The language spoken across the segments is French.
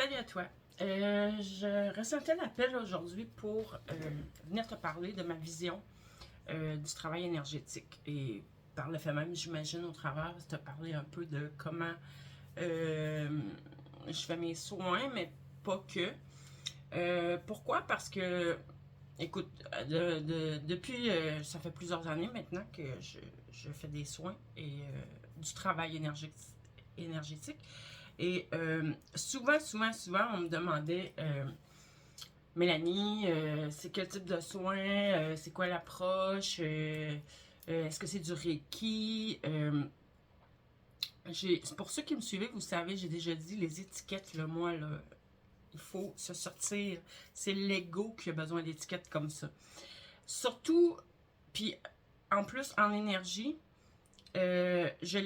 Salut à toi. Je ressentais l'appel aujourd'hui pour venir te parler de ma vision du travail énergétique. Et par le fait même, j'imagine au travers, te parler un peu de comment euh, je fais mes soins, mais pas que. Pourquoi? Parce que, écoute, depuis, ça fait plusieurs années maintenant que je fais des soins et du travail énergétique. Et souvent, on me demandait, Mélanie, c'est quel type de soins, c'est quoi l'approche, est-ce que c'est du Reiki? Pour ceux qui me suivaient, vous savez, j'ai déjà dit, les étiquettes, là, moi, là, il faut se sortir. C'est l'ego qui a besoin d'étiquettes comme ça. Surtout, puis en plus, en énergie, je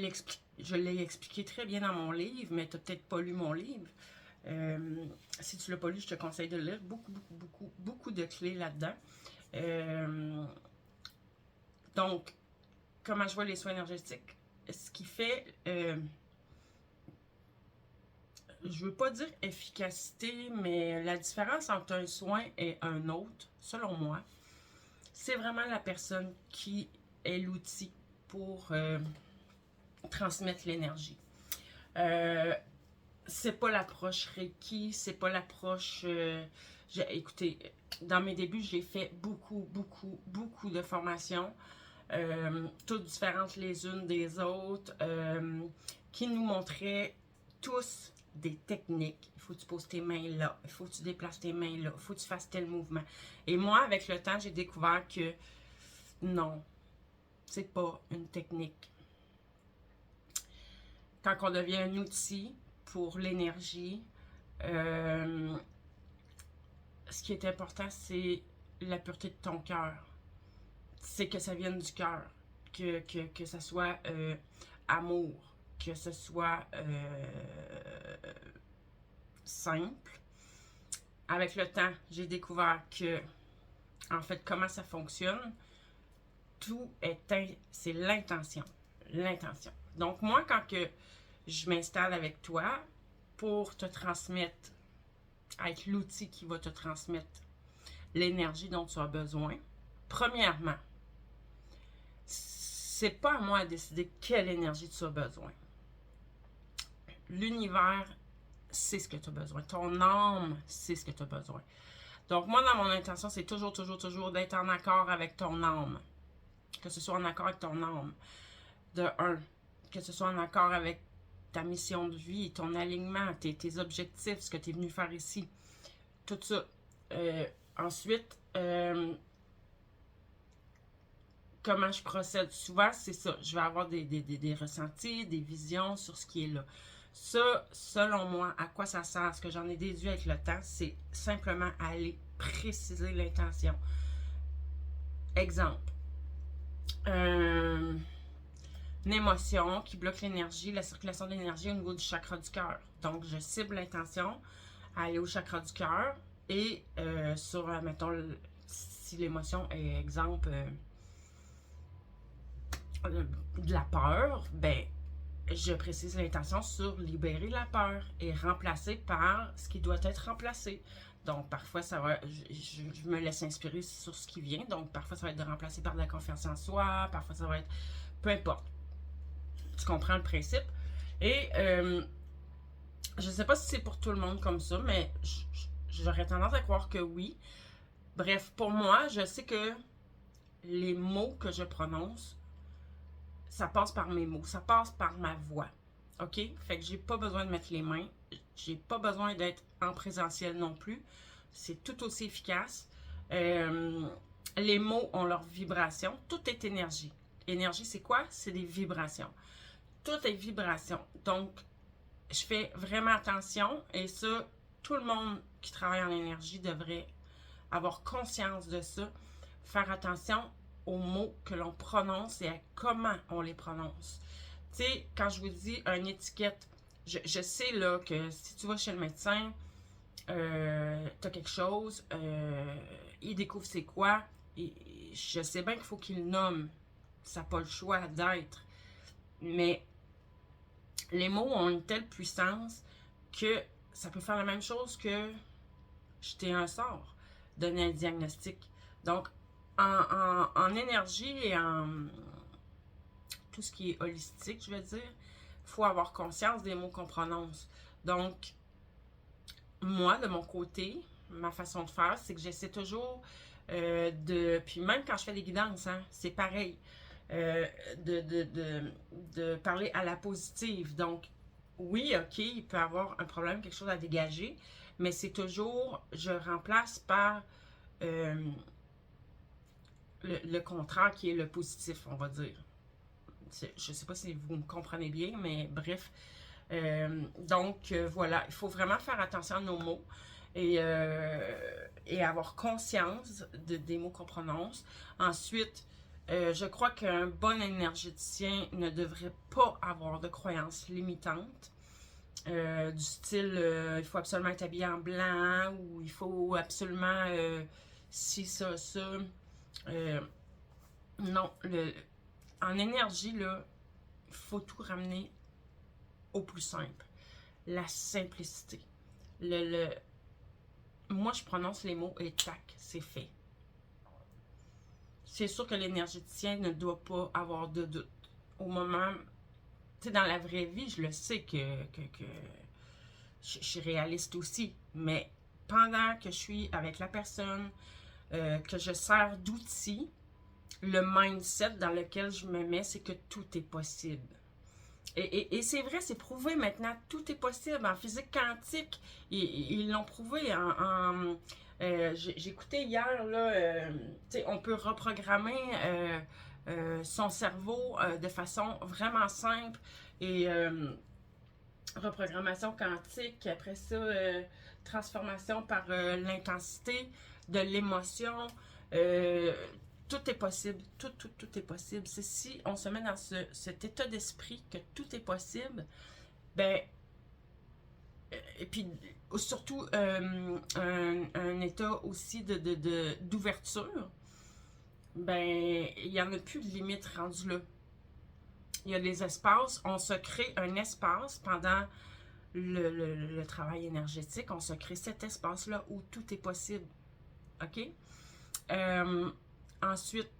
l'ai expliqué très bien dans mon livre, mais tu n'as peut-être pas lu mon livre. Si tu l'as pas lu, je te conseille de le lire. Beaucoup de clés là-dedans. Donc, comment je vois les soins énergétiques? Ce qui fait, je veux pas dire efficacité, mais la différence entre un soin et un autre, selon moi, c'est vraiment la personne qui est l'outil pour transmettre l'énergie. C'est pas l'approche Reiki, c'est pas l'approche. Écoutez, dans mes débuts, j'ai fait beaucoup de formations, toutes différentes les unes des autres, qui nous montraient tous des techniques. Il faut que tu poses tes mains là, il faut que tu déplaces tes mains là, il faut que tu fasses tel mouvement. Et moi, avec le temps, j'ai découvert que non, c'est pas une technique. Quand on devient un outil pour l'énergie, ce qui est important, c'est la pureté de ton cœur. C'est que ça vienne du cœur, que ça soit amour, que ce soit simple. Avec le temps, j'ai découvert que, en fait, comment ça fonctionne, c'est l'intention. L'intention. Donc, moi, quand que je m'installe avec toi pour te transmettre, être l'outil qui va te transmettre l'énergie dont tu as besoin, premièrement, c'est pas à moi de décider quelle énergie tu as besoin. L'univers sait ce que tu as besoin. Ton âme sait ce que tu as besoin. Donc, moi, dans mon intention, c'est toujours d'être en accord avec ton âme. Que ce soit en accord avec ton âme. De un, que ce soit en accord avec ta mission de vie, ton alignement, tes objectifs, ce que tu es venu faire ici. Tout ça. Ensuite, comment je procède? Souvent, c'est ça. Je vais avoir des ressentis, des visions sur ce qui est là. Ça, selon moi, à quoi ça sert? Ce que j'en ai déduit avec le temps, c'est simplement aller préciser l'intention. Exemple. Une émotion qui bloque l'énergie, la circulation de l'énergie au niveau du chakra du cœur. Donc, je cible l'intention à aller au chakra du cœur et sur, mettons, si l'émotion est, exemple, de la peur, ben, je précise l'intention sur libérer la peur et remplacer par ce qui doit être remplacé. Donc, parfois, ça va, je me laisse inspirer sur ce qui vient. Donc, parfois, ça va être de remplacer par de la confiance en soi. Parfois, ça va être, peu importe. Tu comprends le principe. Et je sais pas si c'est pour tout le monde comme ça, mais j'aurais tendance à croire que oui. Bref, pour moi, je sais que les mots que je prononce, ça passe par mes mots, ça passe par ma voix. OK? Fait que j'ai pas besoin de mettre les mains. J'ai pas besoin d'être en présentiel non plus. C'est tout aussi efficace. Les mots ont leur vibration. Tout est énergie. Énergie, c'est quoi? C'est des vibrations. Tout est vibration. Donc, je fais vraiment attention et ça, tout le monde qui travaille en énergie devrait avoir conscience de ça. Faire attention aux mots que l'on prononce et à comment on les prononce. Tu sais, quand je vous dis une étiquette, je sais là que si tu vas chez le médecin, t'as quelque chose, il découvre c'est quoi, et je sais bien qu'il faut qu'il le nomme. Ça n'a pas le choix d'être. Mais les mots ont une telle puissance que ça peut faire la même chose que jeter un sort, donner un diagnostic. Donc, en énergie et en tout ce qui est holistique, je veux dire, il faut avoir conscience des mots qu'on prononce. Donc, moi, de mon côté, ma façon de faire, c'est que j'essaie toujours puis même quand je fais des guidances, hein, c'est pareil, euh, de parler à la positive. Donc, oui, ok, il peut y avoir un problème, quelque chose à dégager, mais c'est toujours, je remplace par euh, le contraire qui est le positif, on va dire. Je ne sais pas si vous me comprenez bien, mais bref. Donc, voilà, il faut vraiment faire attention à nos mots et avoir conscience des mots qu'on prononce. Ensuite, je crois qu'un bon énergéticien ne devrait pas avoir de croyances limitantes. Du style, il faut absolument être habillé en blanc ou il faut absolument ci, ça, ça. Euh, non, en énergie, là, il faut tout ramener au plus simple. La simplicité. Moi, je prononce les mots et tac, c'est fait. C'est sûr que l'énergéticien ne doit pas avoir de doute. Au moment, tu sais, dans la vraie vie, je le sais que je suis réaliste aussi, mais pendant que je suis avec la personne, que je sers d'outil, le mindset dans lequel je me mets, c'est que tout est possible. Et c'est vrai, c'est prouvé maintenant, tout est possible. En physique quantique, ils l'ont prouvé. J'écoutais hier, là, on peut reprogrammer son cerveau de façon vraiment simple. Et reprogrammation quantique, après ça, transformation par l'intensité de l'émotion. Euh, tout est possible, tout est possible. C'est si on se met dans cet état d'esprit que tout est possible, ben, et puis surtout un état aussi d'ouverture, ben, il n'y en a plus de limite rendu là. Il y a des espaces, on se crée un espace pendant le travail énergétique, on se crée cet espace-là où tout est possible. OK? Ensuite,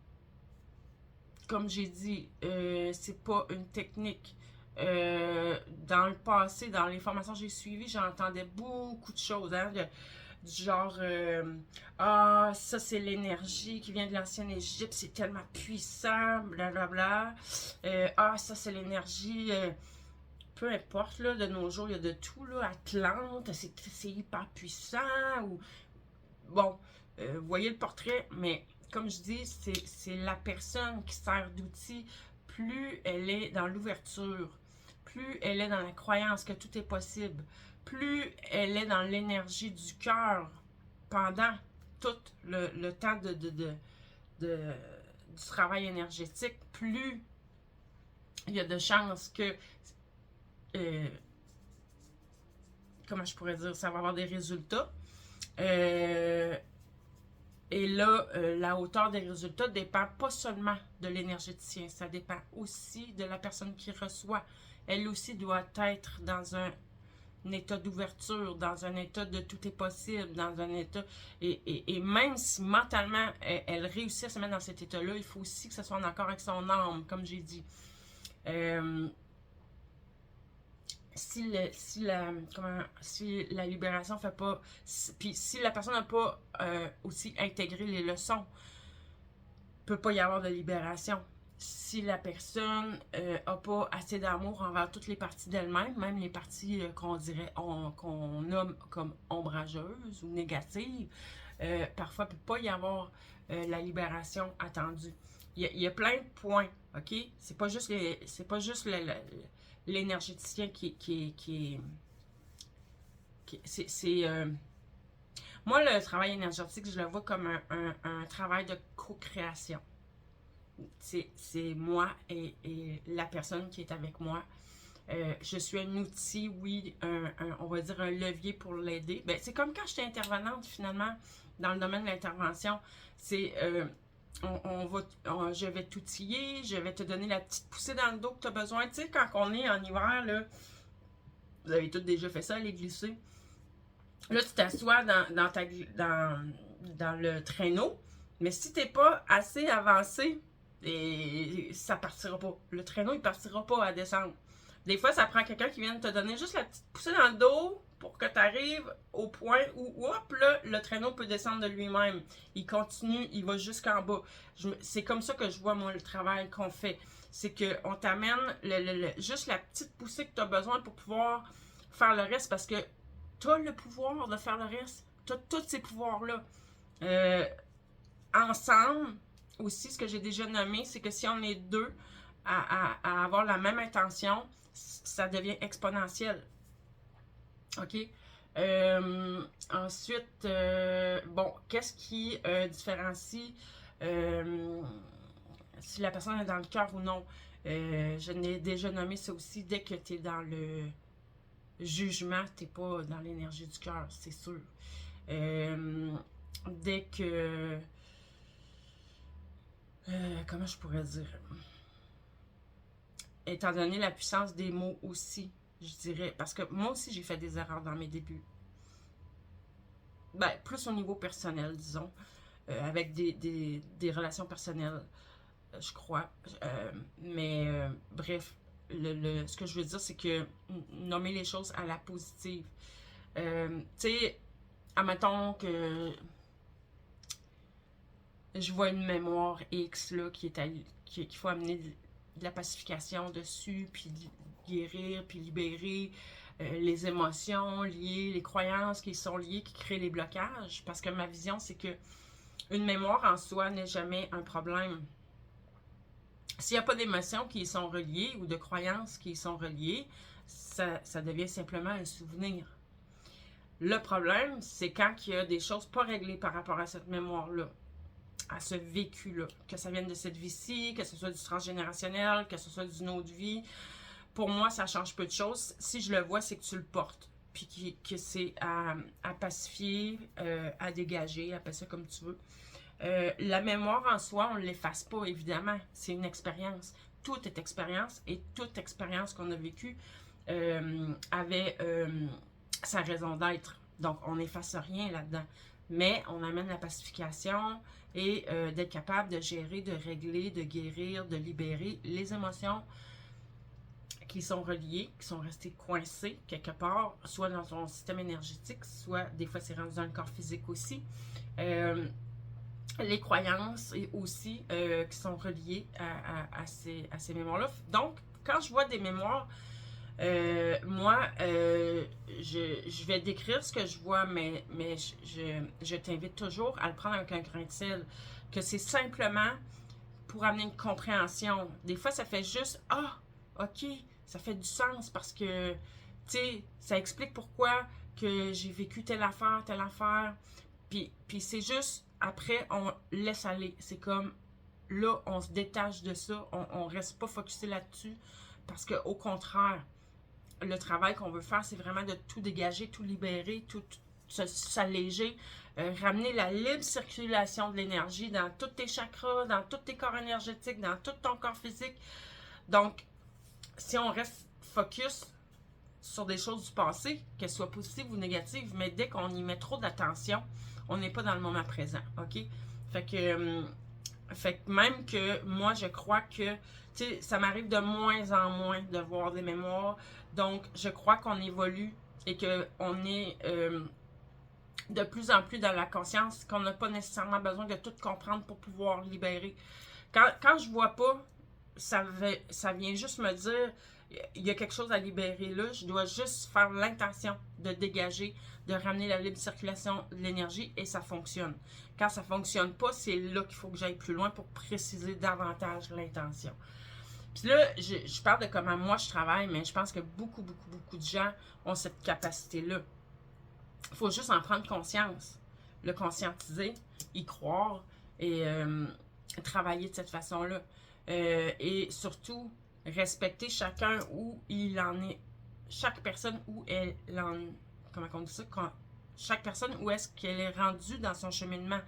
comme j'ai dit, c'est pas une technique. Dans le passé, dans les formations que j'ai suivies, j'entendais beaucoup de choses, hein, du genre ah, ça c'est l'énergie qui vient de l'ancienne Égypte, c'est tellement puissant, blablabla. Ah, ça c'est l'énergie, peu importe, là, de nos jours, il y a de tout, là, Atlante, c'est hyper puissant, ou bon, vous voyez le portrait, mais comme je dis, c'est la personne qui sert d'outil. Plus elle est dans l'ouverture, plus elle est dans la croyance que tout est possible, plus elle est dans l'énergie du cœur pendant tout le temps du travail énergétique, plus il y a de chances que, euh, comment je pourrais dire, ça va avoir des résultats. Et là, la hauteur des résultats dépend pas seulement de l'énergéticien, ça dépend aussi de la personne qui reçoit. Elle aussi doit être dans un état d'ouverture, dans un état de tout est possible, dans un état... Et même si mentalement, elle réussit à se mettre dans cet état-là, il faut aussi que ce soit en accord avec son âme, comme j'ai dit. Si la libération fait pas, puis si la personne n'a pas aussi intégré les leçons, peut pas y avoir de libération. Si la personne a pas assez d'amour envers toutes les parties d'elle-même, même les parties qu'on dirait qu'on nomme comme ombrageuses ou négatives, parfois peut pas y avoir la libération attendue. Il y a plein de points, ok? C'est pas juste l'énergéticien moi, le travail énergétique, je le vois comme un travail de co-création. C'est moi et la personne qui est avec moi. Je suis un outil, oui, on va dire un levier pour l'aider. Ben, c'est comme quand j'étais intervenante, finalement, dans le domaine de l'intervention. C'est... je vais t'outiller, je vais te donner la petite poussée dans le dos que tu as besoin. Tu sais, quand on est en hiver, là, vous avez tous déjà fait ça, aller glisser. Là, tu t'assois dans le traîneau, mais si tu n'es pas assez avancé, et ça partira pas. Le traîneau, il partira pas à descendre. Des fois, ça prend quelqu'un qui vient te donner juste la petite poussée dans le dos pour que tu arrives au point où, hop, là, le traîneau peut descendre de lui-même. Il continue, il va jusqu'en bas. C'est comme ça que je vois, moi, le travail qu'on fait. C'est qu'on t'amène juste la petite poussée que tu as besoin pour pouvoir faire le reste, parce que tu as le pouvoir de faire le reste. Tu as tous ces pouvoirs-là. Euh, Ensemble, aussi, ce que j'ai déjà nommé, c'est que si on est deux à avoir la même intention, ça devient exponentiel. OK? Ensuite, bon, qu'est-ce qui différencie si la personne est dans le cœur ou non? Je n'ai déjà nommé ça aussi. Dès que tu es dans le jugement, tu n'es pas dans l'énergie du cœur, c'est sûr. Dès que... comment je pourrais dire? Étant donné la puissance des mots aussi, je dirais. Parce que moi aussi, j'ai fait des erreurs dans mes débuts. Ben, plus au niveau personnel, disons. Avec des relations personnelles, je crois. Bref, ce que je veux dire, c'est que nommer les choses à la positive. Tu sais, admettons que je vois une mémoire X là, qu'il faut amener de la pacification dessus, puis guérir, puis libérer les émotions liées, les croyances qui sont liées, qui créent les blocages. Parce que ma vision, c'est que une mémoire en soi n'est jamais un problème. S'il n'y a pas d'émotions qui y sont reliées ou de croyances qui y sont reliées, ça devient simplement un souvenir. Le problème, c'est quand il y a des choses pas réglées par rapport à cette mémoire-là, à ce vécu-là, que ça vienne de cette vie-ci, que ce soit du transgénérationnel, que ce soit d'une autre vie. Pour moi, ça change peu de choses. Si je le vois, c'est que tu le portes, puis que c'est à pacifier, à dégager, appelle ça comme tu veux. La mémoire en soi, on ne l'efface pas, évidemment. C'est une expérience. Tout est expérience, et toute expérience qu'on a vécue avait sa raison d'être. Donc, on n'efface rien là-dedans. Mais on amène la pacification et d'être capable de gérer, de régler, de guérir, de libérer les émotions qui sont reliées, qui sont restées coincées quelque part, soit dans ton système énergétique, soit des fois c'est rendu dans le corps physique aussi. Les croyances et aussi qui sont reliées à ces mémoires-là. Donc, quand je vois des mémoires, moi, je vais décrire ce que je vois, mais je t'invite toujours à le prendre avec un grain de sel, que c'est simplement pour amener une compréhension. Des fois, ça fait juste « Ah, ok, ça fait du sens parce que, tu sais, ça explique pourquoi que j'ai vécu telle affaire. » Puis c'est juste, après, on laisse aller. C'est comme, là, on se détache de ça, on reste pas focusé là-dessus, parce que au contraire, le travail qu'on veut faire, c'est vraiment de tout dégager, tout libérer, tout s'alléger, ramener la libre circulation de l'énergie dans tous tes chakras, dans tous tes corps énergétiques, dans tout ton corps physique. Donc, si on reste focus sur des choses du passé, qu'elles soient positives ou négatives, mais dès qu'on y met trop d'attention, on n'est pas dans le moment présent, ok? Fait que même que moi, je crois que, tu sais, ça m'arrive de moins en moins de voir des mémoires. Donc, je crois qu'on évolue et qu'on est de plus en plus dans la conscience, qu'on n'a pas nécessairement besoin de tout comprendre pour pouvoir libérer. Quand je vois pas, ça vient juste me dire, il y a quelque chose à libérer là. Je dois juste faire l'intention de dégager, de ramener la libre circulation de l'énergie, et ça fonctionne. Quand ça fonctionne pas, c'est là qu'il faut que j'aille plus loin pour préciser davantage l'intention. Puis là, je parle de comment moi je travaille, mais je pense que beaucoup de gens ont cette capacité-là. Il faut juste en prendre conscience, le conscientiser, y croire et travailler de cette façon-là. Et surtout, respecter chacun où il en est, chaque personne où elle en, comment on dit ça, chaque personne où est-ce qu'elle est rendue dans son cheminement.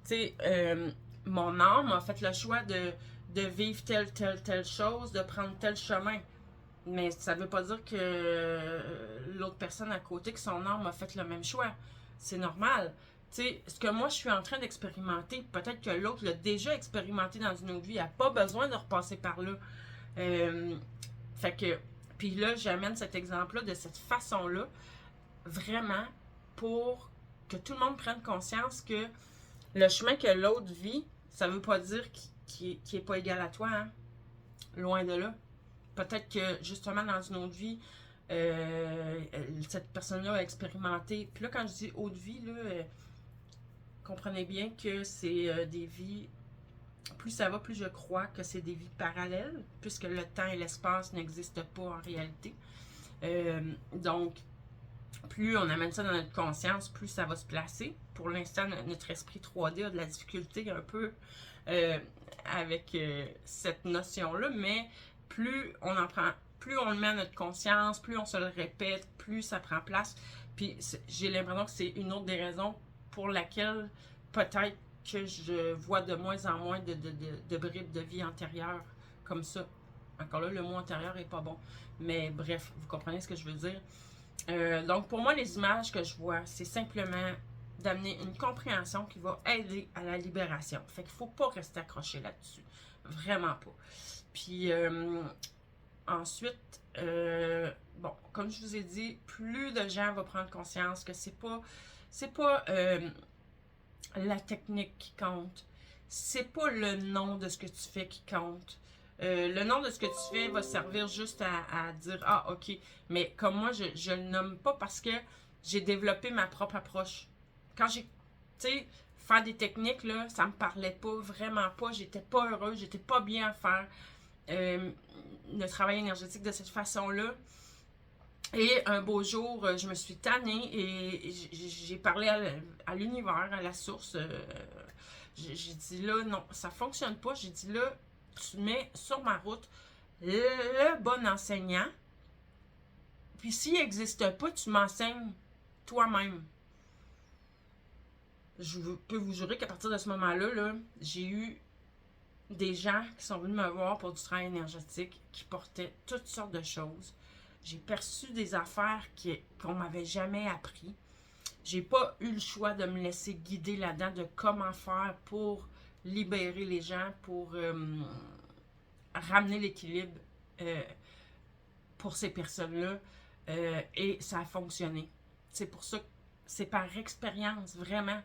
Tu sais, mon âme a fait le choix de vivre telle chose, de prendre tel chemin. Mais ça veut pas dire que l'autre personne à côté, que son âme a fait le même choix. C'est normal. Tu sais, ce que moi je suis en train d'expérimenter, peut-être que l'autre l'a déjà expérimenté dans une autre vie, il n'a pas besoin de repasser par là. Euh, fait que, puis là, j'amène cet exemple-là de cette façon-là, vraiment pour que tout le monde prenne conscience que le chemin que l'autre vit, ça veut pas dire qu'il est pas égal à toi, hein? Loin de là. Peut-être que justement dans une autre vie, cette personne-là a expérimenté. Puis là, quand je dis autre vie, là, comprenez bien que c'est des vies. Plus ça va, plus je crois que c'est des vies parallèles, puisque le temps et l'espace n'existent pas en réalité. Donc, plus on amène ça dans notre conscience, plus ça va se placer. Pour l'instant, notre esprit 3D a de la difficulté un peu avec cette notion-là, mais plus on en prend, plus on le met à notre conscience, plus on se le répète, plus ça prend place. Puis j'ai l'impression que c'est une autre des raisons pour laquelle peut-être que je vois de moins en moins de bribes de vie antérieure comme ça. Encore là, le mot antérieur est pas bon. Mais bref, vous comprenez ce que je veux dire. Donc pour moi, les images que je vois, c'est simplement d'amener une compréhension qui va aider à la libération. Fait qu'il ne faut pas rester accroché là-dessus. Vraiment pas. Puis ensuite, bon, comme je vous ai dit, plus de gens vont prendre conscience que c'est pas la technique qui compte. C'est pas le nom de ce que tu fais qui compte. Le nom de ce que tu fais va servir juste à dire « Ah, ok ». Mais comme moi, je le nomme pas parce que j'ai développé ma propre approche. Quand j'ai, tu sais, faire des techniques, là, ça me parlait pas, vraiment pas. J'étais pas heureuse, j'étais pas bien à faire le travail énergétique de cette façon-là. Et un beau jour, je me suis tannée et j'ai parlé à l'univers, à la source. J'ai dit là, non, ça fonctionne pas. J'ai dit là, tu mets sur ma route le bon enseignant. Puis s'il n'existe pas, tu m'enseignes toi-même. Je peux vous jurer qu'à partir de ce moment-là, là, j'ai eu des gens qui sont venus me voir pour du travail énergétique, qui portaient toutes sortes de choses. J'ai perçu des affaires qu'on m'avait jamais appris. J'ai pas eu le choix de me laisser guider là-dedans de comment faire pour libérer les gens, pour ramener l'équilibre pour ces personnes-là. Et ça a fonctionné. C'est pour ça que c'est par expérience, vraiment.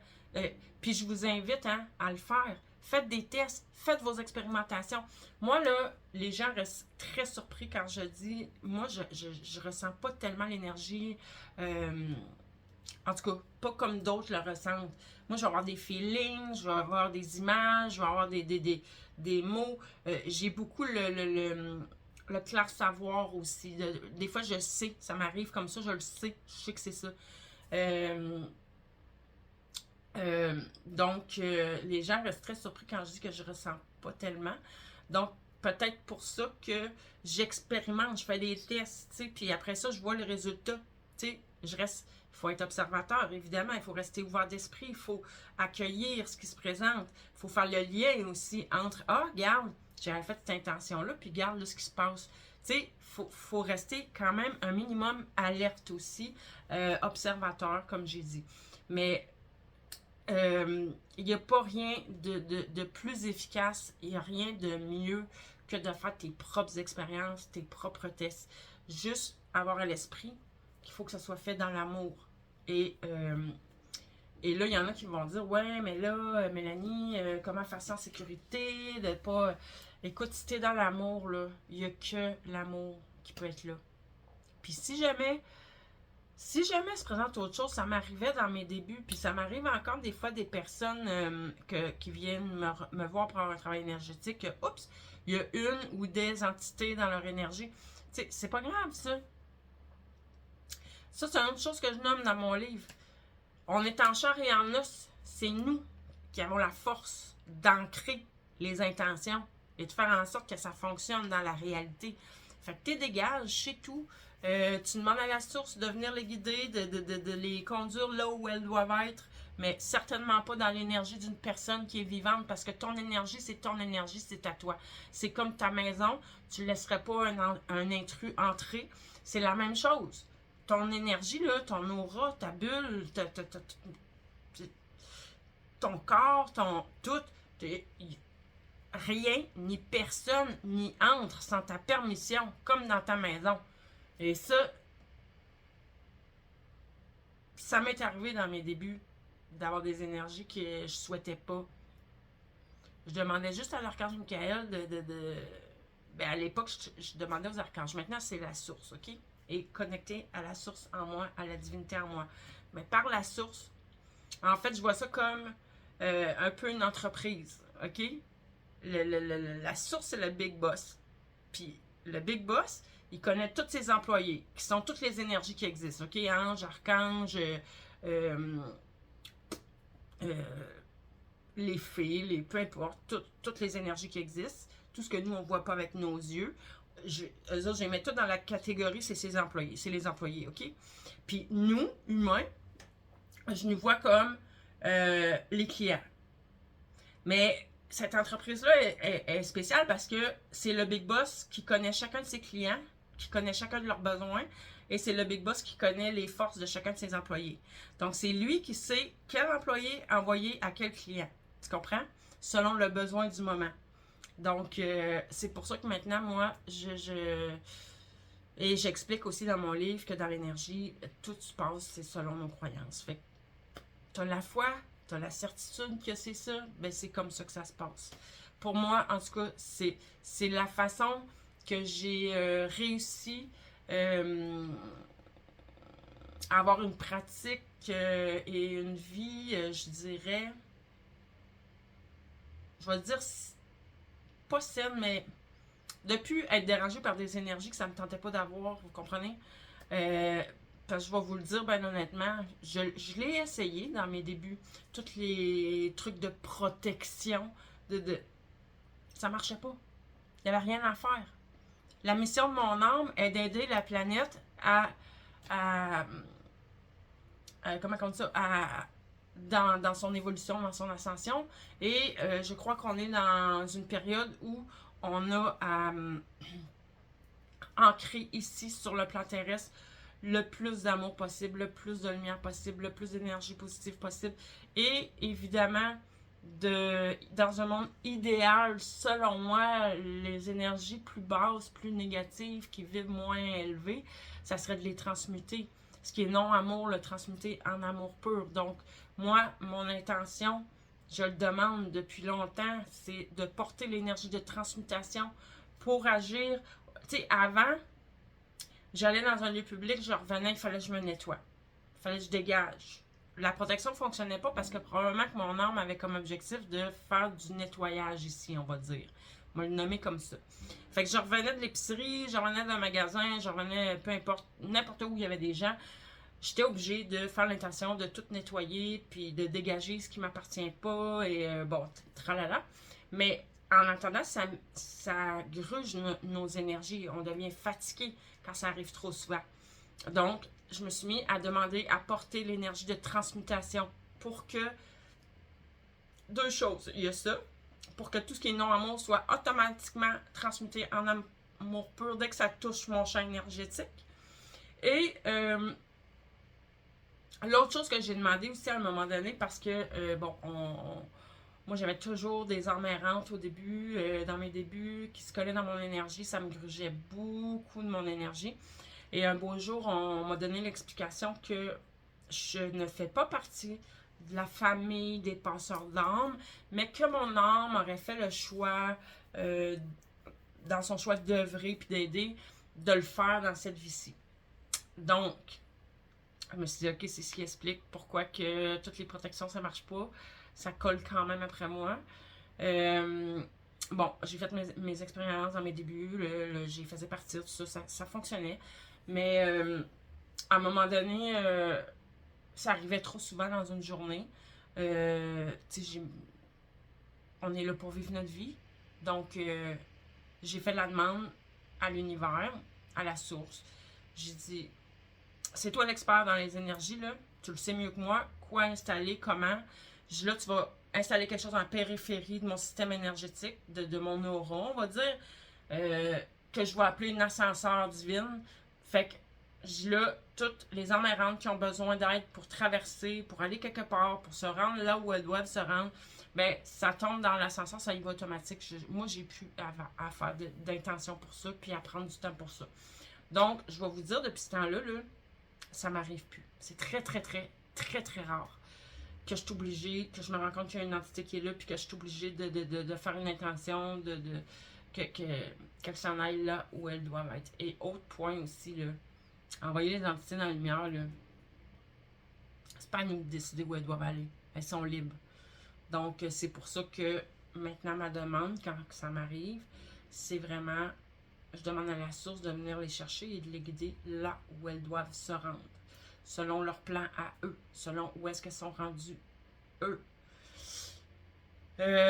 Puis je vous invite à le faire. Faites des tests, faites vos expérimentations. Moi, là, les gens restent très surpris quand je dis, moi, je ressens pas tellement l'énergie, en tout cas, pas comme d'autres le ressentent. Moi, je vais avoir des feelings, je vais avoir des images, je vais avoir des mots. J'ai beaucoup le clair savoir aussi. Des fois, je sais, ça m'arrive comme ça, je sais que c'est ça. Donc, les gens restent très surpris quand je dis que je ressens pas tellement. Donc, peut-être pour ça que j'expérimente, je fais des tests, tu sais, puis après ça, je vois le résultat. Tu sais, je reste, il faut être observateur, évidemment, il faut rester ouvert d'esprit, il faut accueillir ce qui se présente, il faut faire le lien aussi entre, ah, regarde, j'avais fait cette intention-là, puis regarde là, ce qui se passe. Tu sais, faut rester quand même un minimum alerte aussi, observateur, comme j'ai dit. Mais il n'y a pas rien de plus efficace, il n'y a rien de mieux que de faire tes propres expériences, tes propres tests. Juste avoir à l'esprit qu'il faut que ça soit fait dans l'amour. Et là, il y en a qui vont dire « Ouais, mais là, Mélanie, comment faire ça en sécurité? De pas... » Écoute, si t'es dans l'amour, là, il n'y a que l'amour qui peut être là. Puis si jamais se présente autre chose, ça m'arrivait dans mes débuts, puis ça m'arrive encore des fois des personnes qui viennent me voir pour avoir un travail énergétique, que, oups, il y a une ou des entités dans leur énergie. Tu sais, c'est pas grave, ça. Ça, c'est une autre chose que je nomme dans mon livre. On est en chair et en os. C'est nous qui avons la force d'ancrer les intentions et de faire en sorte que ça fonctionne dans la réalité. Fait que t'es dégage, c'est tout. Tu demandes à la source de venir les guider, de les conduire là où elles doivent être, mais certainement pas dans l'énergie d'une personne qui est vivante, parce que ton énergie, c'est à toi. C'est comme ta maison, tu ne laisserais pas un intrus entrer. C'est la même chose. Ton énergie, là, ton aura, ta bulle, ton corps, ton tout, rien ni personne n'y entre sans ta permission, comme dans ta maison. Et ça m'est arrivé dans mes débuts d'avoir des énergies que je souhaitais pas. Je demandais juste à l'archange Michael ben à l'époque, je demandais aux archanges. Maintenant, c'est la source, OK? Et connecté à la source en moi, à la divinité en moi. Mais par la source, en fait, je vois ça comme un peu une entreprise, OK? La source, c'est le big boss. Puis le big boss, il connaît tous ses employés, qui sont toutes les énergies qui existent, OK? Ange, archange, euh, euh, les fées, peu importe, toutes les énergies qui existent, tout ce que nous, on ne voit pas avec nos yeux. Eux autres, je les mets tout dans la catégorie, c'est ses employés, c'est les employés, OK? Puis nous, humains, je nous vois comme les clients. Mais cette entreprise-là est spéciale parce que c'est le big boss qui connaît chacun de ses clients, qui connaît chacun de leurs besoins, et c'est le big boss qui connaît les forces de chacun de ses employés. Donc, c'est lui qui sait quel employé envoyer à quel client. Tu comprends? Selon le besoin du moment. Donc, c'est pour ça que maintenant, moi, et j'explique aussi dans mon livre que dans l'énergie, tout se passe, c'est selon nos croyances. Fait que t'as la foi, t'as la certitude que c'est ça, ben c'est comme ça que ça se passe. Pour moi, en tout cas, c'est la façon que j'ai réussi à avoir une pratique et une vie, je dirais, je vais dire, pas saine, mais de plus être dérangée par des énergies que ça me tentait pas d'avoir, vous comprenez? Parce que je vais vous le dire, ben honnêtement, je l'ai essayé dans mes débuts. Tous les trucs de protection, ça marchait pas. Il n'y avait rien à faire. La mission de mon âme est d'aider la planète à comment on dit ça, dans son évolution, dans son ascension. Et je crois qu'on est dans une période où on a à ancrer ici sur le plan terrestre le plus d'amour possible, le plus de lumière possible, le plus d'énergie positive possible. Et évidemment, dans un monde idéal, selon moi, les énergies plus basses, plus négatives, qui vibrent moins élevées, ça serait de les transmuter. Ce qui est non-amour, le transmuter en amour pur. Donc, moi, mon intention, je le demande depuis longtemps, c'est de porter l'énergie de transmutation pour agir. Tu sais, avant, j'allais dans un lieu public, je revenais, il fallait que je me nettoie. Il fallait que je dégage. La protection ne fonctionnait pas parce que probablement que mon âme avait comme objectif de faire du nettoyage ici, on va dire. On va le nommer comme ça. Fait que je revenais de l'épicerie, je revenais d'un magasin, je revenais peu importe, n'importe où il y avait des gens. J'étais obligée de faire l'intention de tout nettoyer, puis de dégager ce qui ne m'appartient pas, et bon, tralala. Mais en attendant, ça gruge nos énergies. On devient fatigué quand ça arrive trop souvent. Donc, je me suis mis à demander à porter l'énergie de transmutation pour que deux choses. Il y a ça, pour que tout ce qui est non-amour soit automatiquement transmuté en amour pur dès que ça touche mon champ énergétique. Et l'autre chose que j'ai demandé aussi à un moment donné, parce que, bon, moi j'avais toujours des âmes errantes au début, dans mes débuts, qui se collaient dans mon énergie, ça me grugeait beaucoup de mon énergie. Et un beau jour, on m'a donné l'explication que je ne fais pas partie de la famille des passeurs d'âmes, mais que mon âme aurait fait le choix, dans son choix d'œuvrer puis d'aider, de le faire dans cette vie-ci. Donc, je me suis dit, ok, c'est ce qui explique pourquoi que toutes les protections, ça marche pas. Ça colle quand même après moi. Bon, j'ai fait mes expériences dans mes débuts, j'ai faisais partir, tout ça, ça fonctionnait. Mais à un moment donné, ça arrivait trop souvent dans une journée. On est là pour vivre notre vie. Donc, j'ai fait la demande à l'univers, à la source. J'ai dit, c'est toi l'expert dans les énergies, là. Tu le sais mieux que moi. Quoi installer, comment. J'ai dit, là, tu vas installer quelque chose en périphérie de mon système énergétique, de mon aura, on va dire, que je vais appeler une ascenseur divine. Fait que j'ai là toutes les âmes errantes qui ont besoin d'aide pour traverser, pour aller quelque part, pour se rendre là où elles doivent se rendre. Ben, ça tombe dans l'ascenseur, ça y va automatique. Moi, j'ai plus à faire d'intention pour ça, puis à prendre du temps pour ça. Donc, je vais vous dire, depuis ce temps-là, là, ça m'arrive plus. C'est très, très, très, très, très rare que je suis obligée, que je me rends compte qu'il y a une entité qui est là, puis que je suis obligée de faire une intention, qu'elle s'en aille là où elles doivent être. Et autre point aussi, là, envoyer les entités dans la lumière, là, c'est pas à nous de décider où elles doivent aller. Elles sont libres. Donc, c'est pour ça que maintenant, ma demande, quand ça m'arrive, c'est vraiment, je demande à la source de venir les chercher et de les guider là où elles doivent se rendre, selon leur plan à eux, selon où est-ce qu'elles sont rendues eux.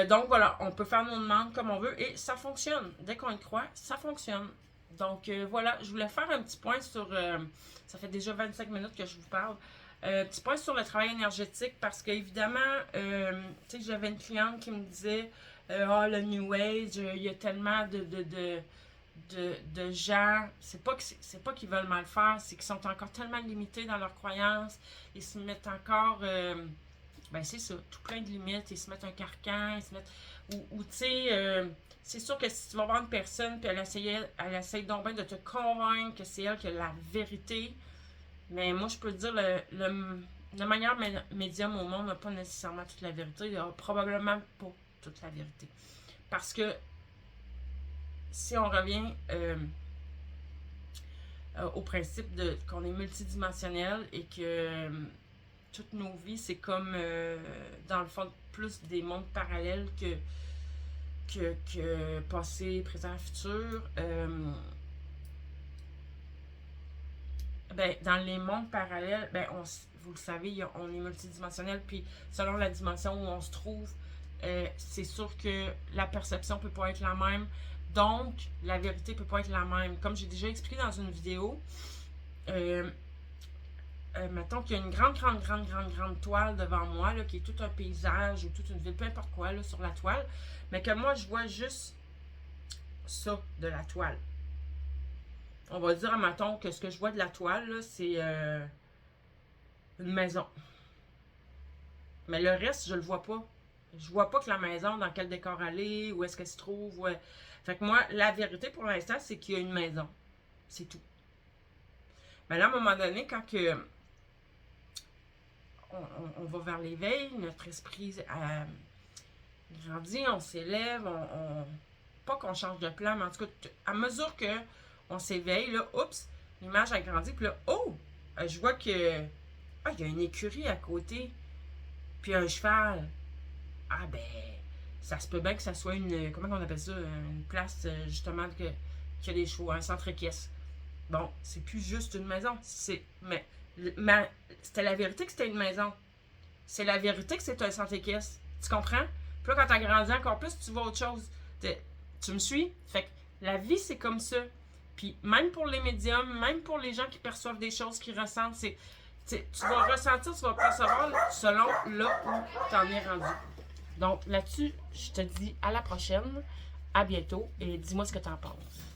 Donc, voilà, on peut faire nos demandes comme on veut et ça fonctionne. Dès qu'on y croit, ça fonctionne. Donc, voilà, je voulais faire un petit point sur, ça fait déjà 25 minutes que je vous parle, petit point sur le travail énergétique parce qu'évidemment, tu sais, j'avais une cliente qui me disait le New Age, il y a tellement de gens, c'est pas qu'ils veulent mal faire, c'est qu'ils sont encore tellement limités dans leurs croyances, ils se mettent encore, ben c'est ça, tout plein de limites, ils se mettent un carcan, ils se mettent, ou tu sais, c'est sûr que si tu vas voir une personne puis elle essaye donc bien de te convaincre que c'est elle qui a la vérité. Mais moi, je peux te dire, le meilleur médium au monde n'a pas nécessairement toute la vérité. Il n'a probablement pas toute la vérité. Parce que si on revient au principe qu'on est multidimensionnel et que toutes nos vies, c'est comme, dans le fond, plus des mondes parallèles que passé, présent, futur. Ben, dans les mondes parallèles, ben, vous le savez, on est multidimensionnel, puis selon la dimension où on se trouve, c'est sûr que la perception ne peut pas être la même, donc la vérité ne peut pas être la même. Comme j'ai déjà expliqué dans une vidéo, mettons qu'il y a une grande toile devant moi, là, qui est tout un paysage ou toute une ville, peu importe quoi, là, sur la toile, mais que moi, je vois juste ça de la toile. On va dire, mettons, que ce que je vois de la toile, là, c'est une maison. Mais le reste, je le vois pas. Je vois pas que la maison, dans quel décor elle est, où est-ce qu'elle se trouve. Ouais. Fait que moi, la vérité pour l'instant, c'est qu'il y a une maison. C'est tout. Mais là, à un moment donné, quand que on va vers l'éveil, notre esprit grandit, on s'élève, pas qu'on change de plan, mais en tout cas, à mesure que on s'éveille, là, oups, l'image a grandi, puis là, oh, je vois que, il y a une écurie à côté, puis un cheval. Ah ben, ça se peut bien que ça soit comment on appelle ça, une place, justement, qui a des chevaux, un centre équestre. Bon, c'est plus juste une maison, mais c'était la vérité que c'était une maison. C'est la vérité que c'est un centre équestre. Tu comprends? Puis là, quand t'as grandi encore plus, tu vois autre chose. Tu me suis? Fait que la vie, c'est comme ça. Puis même pour les médiums, même pour les gens qui perçoivent des choses, qui ressentent, tu vas ressentir, tu vas percevoir selon là où tu en es rendu. Donc là-dessus, je te dis à la prochaine, à bientôt et dis-moi ce que tu en penses.